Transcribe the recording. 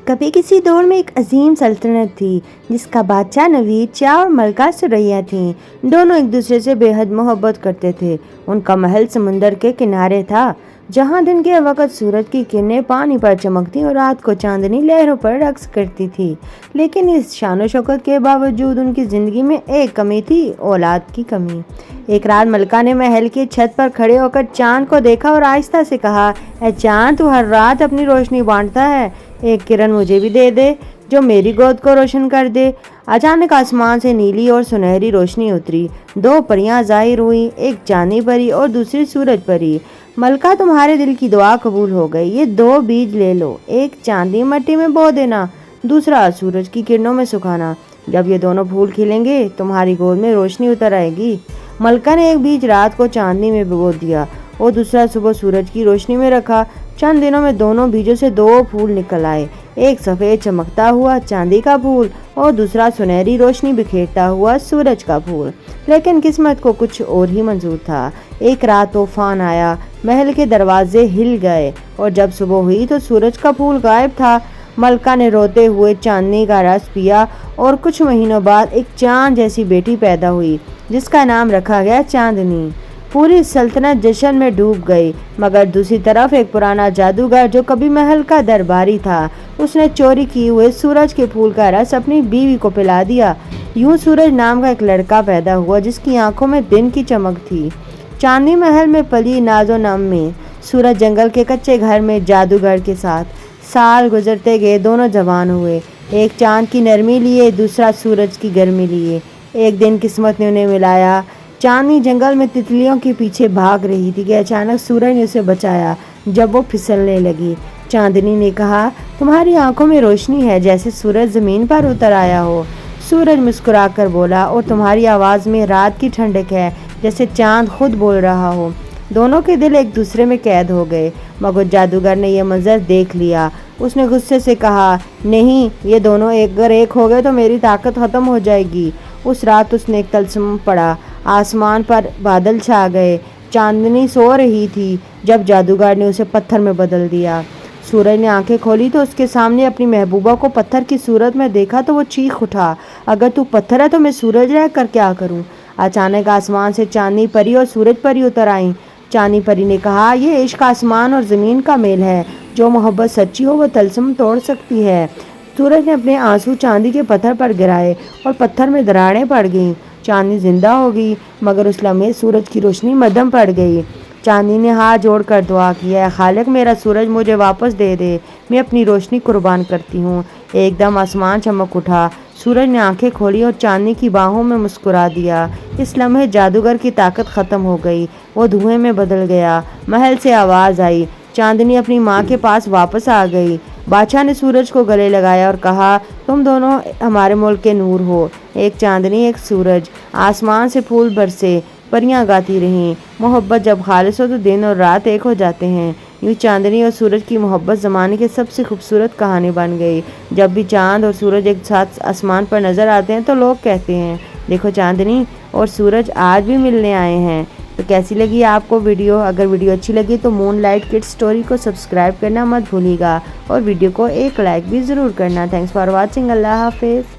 کبھی کسی دور میں ایک عظیم سلطنت تھی جس کا بادشاہ نوید شاہ اور ملکہ سریا تھیں۔ دونوں ایک دوسرے سے بے حد محبت کرتے تھے۔ ان کا محل سمندر کے کنارے تھا جہاں دن کے وقت سورج کی کرنیں پانی پر چمکتی اور رات کو چاندنی لہروں پر رقص کرتی تھی۔ لیکن اس شان و شوکت کے باوجود ان کی زندگی میں ایک کمی تھی، اولاد کی کمی۔ ایک رات ملکہ نے محل کی چھت پر کھڑے ہو کر چاند کو دیکھا اور آہستہ سے کہا، اے چاند، تو ہر رات اپنی روشنی بانٹتا ہے، ایک کرن مجھے بھی دے دے جو میری گود کو روشن کر دے۔ اچانک آسمان سے نیلی اور سنہری روشنی اتری۔ دو پریاں ظاہر ہوئیں، ایک چاندنی پری اور دوسری سورج پری۔ ملکہ، تمہارے دل کی دعا قبول ہو گئی۔ یہ دو بیج لے لو، ایک چاندنی مٹی میں بو دینا، دوسرا سورج کی کرنوں میں سکھانا۔ جب یہ دونوں پھول کھلیں گے تمہاری گود میں روشنی اتر آئے گی۔ ملکہ نے ایک بیج رات کو چاندنی میں بو دیا اور دوسرا صبح سورج کی روشنی میں رکھا۔ چند دنوں میں دونوں بیجوں سے دو پھول نکل آئے، ایک سفید چمکتا ہوا چاندی کا پھول اور دوسرا سنہری روشنی بکھیرتا ہوا سورج کا پھول۔ لیکن قسمت کو کچھ اور ہی منظور تھا۔ ایک رات طوفان آیا، محل کے دروازے ہل گئے اور جب صبح ہوئی تو سورج کا پھول غائب تھا۔ ملکہ نے روتے ہوئے چاندنی کا رس پیا اور کچھ مہینوں بعد ایک چاند جیسی بیٹی پیدا ہوئی جس کا نام رکھا گیا چاندنی۔ پوری سلطنت جشن میں ڈوب گئی، مگر دوسری طرف ایک پرانا جادوگر جو کبھی محل کا درباری تھا، اس نے چوری کیے ہوئے سورج کے پھول کا رس اپنی بیوی کو پلا دیا۔ یوں سورج نام کا ایک لڑکا پیدا ہوا جس کی آنکھوں میں دن کی چمک تھی۔ چاندنی محل میں پلی ناز و نم میں، سورج جنگل کے کچے گھر میں جادوگر کے ساتھ۔ سال گزرتے گئے، دونوں جوان ہوئے، ایک چاند کی نرمی لیے، دوسرا سورج کی گرمی لیے۔ ایک دن قسمت نے انہیں ملایا۔ چاندنی جنگل میں تتلیوں کے پیچھے بھاگ رہی تھی کہ اچانک سورج نے اسے بچایا جب وہ پھسلنے لگی۔ چاندنی نے کہا، تمہاری آنکھوں میں روشنی ہے جیسے سورج زمین پر اتر آیا ہو۔ سورج مسکرا کر بولا، اور تمہاری آواز میں رات کی ٹھنڈک ہے جیسے چاند خود بول رہا ہو۔ دونوں کے دل ایک دوسرے میں قید ہو گئے، مگر جادوگر نے یہ منظر دیکھ لیا۔ اس نے غصے سے کہا، نہیں، یہ دونوں اگر ایک ہو گئے تو میری طاقت ختم ہو جائے گی۔ اس رات اس نے ایک طلسم پڑھا، آسمان پر بادل چھا گئے، چاندنی سو رہی تھی جب جادوگر نے اسے پتھر میں بدل دیا۔ سورج نے آنکھیں کھولی تو اس کے سامنے اپنی محبوبہ کو پتھر کی صورت میں دیکھا تو وہ چیخ اٹھا، اگر تو پتھر ہے تو میں سورج رہ کر کیا کروں؟ اچانک آسمان سے چاندنی پری اور سورج پری اتر آئیں۔ چاندنی پری نے کہا، یہ عشق آسمان اور زمین کا میل ہے، جو محبت سچی ہو وہ طلسم توڑ سکتی ہے۔ سورج نے اپنے آنسو چاندی کے پتھر پر گرائے اور پتھر میں دراڑیں پڑ گئیں۔ چاندنی زندہ ہو گئی، مگر اس لمحے سورج کی روشنی مدھم پڑ گئی۔ چاندنی نے ہاتھ جوڑ کر دعا کی، اے خالق، میرا سورج مجھے واپس دے دے، میں اپنی روشنی قربان کرتی ہوں۔ ایک دم آسمان چمک اٹھا، سورج نے آنکھیں کھولی اور چاندنی کی باہوں میں مسکرا دیا۔ اس لمحے جادوگر کی طاقت ختم ہو گئی، وہ دھوئیں میں بدل گیا۔ محل سے آواز آئی، چاندنی اپنی ماں کے پاس واپس آ گئی۔ بادشاہ نے سورج کو گلے لگایا اور کہا، تم دونوں ہمارے ملک کے نور ہو، ایک چاندنی ایک سورج۔ آسمان سے پھول برسے، پریاں گاتی رہیں، محبت جب خالص ہو تو دن اور رات ایک ہو جاتے ہیں۔ یوں چاندنی اور سورج کی محبت زمانے کی سب سے خوبصورت کہانی بن گئی۔ جب بھی چاند اور سورج ایک ساتھ آسمان پر نظر آتے ہیں تو لوگ کہتے ہیں، دیکھو چاندنی اور سورج آج بھی ملنے آئے ہیں۔ تو کیسی لگی آپ کو ویڈیو؟ اگر ویڈیو اچھی لگی تو مون لائٹ کڈس اسٹوری کو سبسکرائب کرنا مت بھولیے گا اور ویڈیو کو ایک لائک بھی ضرور کرنا۔ Thanks for watching. اللہ حافظ۔